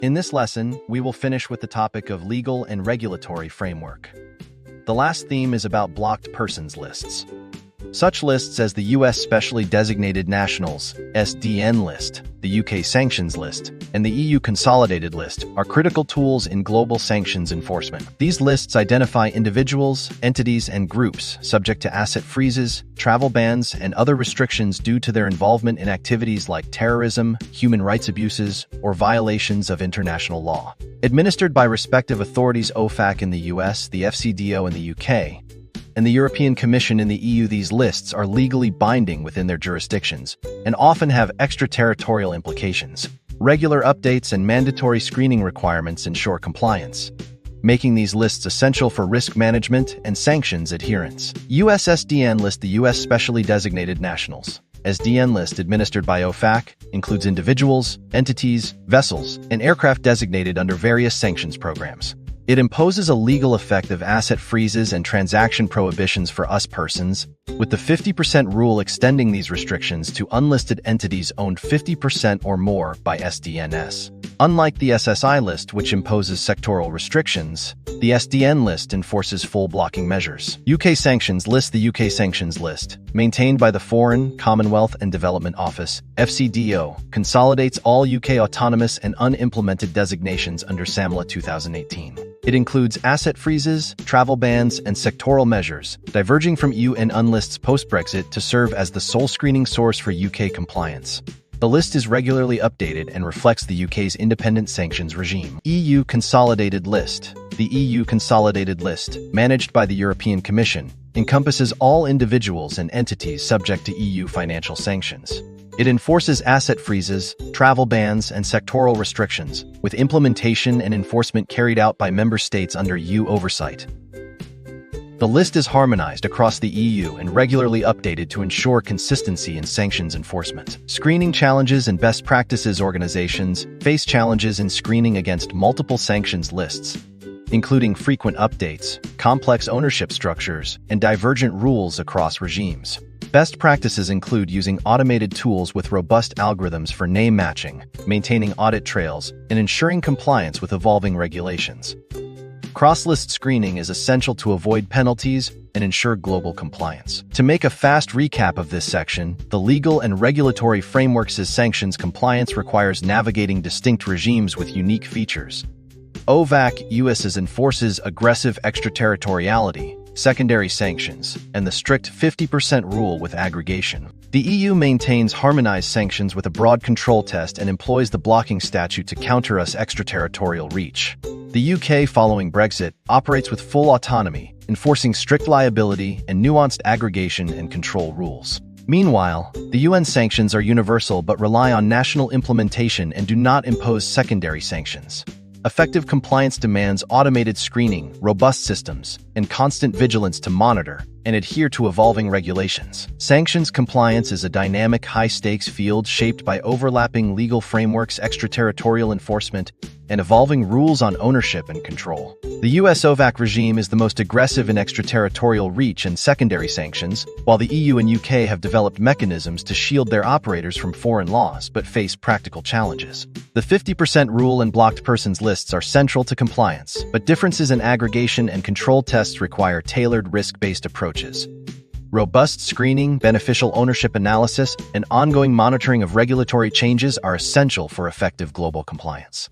In this lesson, we will finish with the topic of legal and regulatory framework. The last theme is about blocked persons lists. Such lists as the U.S. Specially Designated Nationals (SDN) list, the UK Sanctions list, and the EU Consolidated list are critical tools in global sanctions enforcement. These lists identify individuals, entities, and groups subject to asset freezes, travel bans, and other restrictions due to their involvement in activities like terrorism, human rights abuses, or violations of international law. Administered by respective authorities OFAC in the US, the FCDO in the UK, and the European Commission in the EU, these lists are legally binding within their jurisdictions and often have extraterritorial implications. Regular updates and mandatory screening requirements ensure compliance, making these lists essential for risk management and sanctions adherence. US SDN list. The U.S. Specially Designated Nationals (SDN) list administered by OFAC includes individuals, entities, vessels, and aircraft designated under various sanctions programs. It imposes a legal effect of asset freezes and transaction prohibitions for US persons, with the 50% rule extending these restrictions to unlisted entities owned 50% or more by SDNs. Unlike the SSI list, which imposes sectoral restrictions, the SDN list enforces full blocking measures. UK Sanctions list. The UK Sanctions list, maintained by the Foreign, Commonwealth and Development Office (FCDO), consolidates all UK autonomous and unimplemented designations under SAMLA 2018. It includes asset freezes, travel bans, and sectoral measures, diverging from EU and unlists post-Brexit to serve as the sole screening source for UK compliance. The list is regularly updated and reflects the UK's independent sanctions regime. EU Consolidated list. The EU Consolidated list, managed by the European Commission, encompasses all individuals and entities subject to EU financial sanctions. It enforces asset freezes, travel bans, and sectoral restrictions, with implementation and enforcement carried out by member states under EU oversight. The list is harmonized across the EU and regularly updated to ensure consistency in sanctions enforcement. Screening challenges and best practices. Organizations face challenges in screening against multiple sanctions lists, including frequent updates, complex ownership structures, and divergent rules across regimes. Best practices include using automated tools with robust algorithms for name matching, maintaining audit trails, and ensuring compliance with evolving regulations. Cross-list screening is essential to avoid penalties and ensure global compliance. To make a fast recap of this section, the legal and regulatory frameworks as sanctions compliance requires navigating distinct regimes with unique features. OFAC US enforces aggressive extraterritoriality, secondary sanctions, and the strict 50% rule with aggregation. The EU maintains harmonized sanctions with a broad control test and employs the blocking statute to counter US extraterritorial reach. The UK, following Brexit, operates with full autonomy, enforcing strict liability and nuanced aggregation and control rules. Meanwhile, the UN sanctions are universal but rely on national implementation and do not impose secondary sanctions. Effective compliance demands automated screening, robust systems, and constant vigilance to monitor and adhere to evolving regulations. Sanctions compliance is a dynamic, high-stakes field shaped by overlapping legal frameworks, extraterritorial enforcement, and evolving rules on ownership and control. The US OFAC regime is the most aggressive in extraterritorial reach and secondary sanctions, while the EU and UK have developed mechanisms to shield their operators from foreign laws but face practical challenges. The 50% rule and blocked persons lists are central to compliance, but differences in aggregation and control tests require tailored risk-based approaches. Robust screening, beneficial ownership analysis, and ongoing monitoring of regulatory changes are essential for effective global compliance.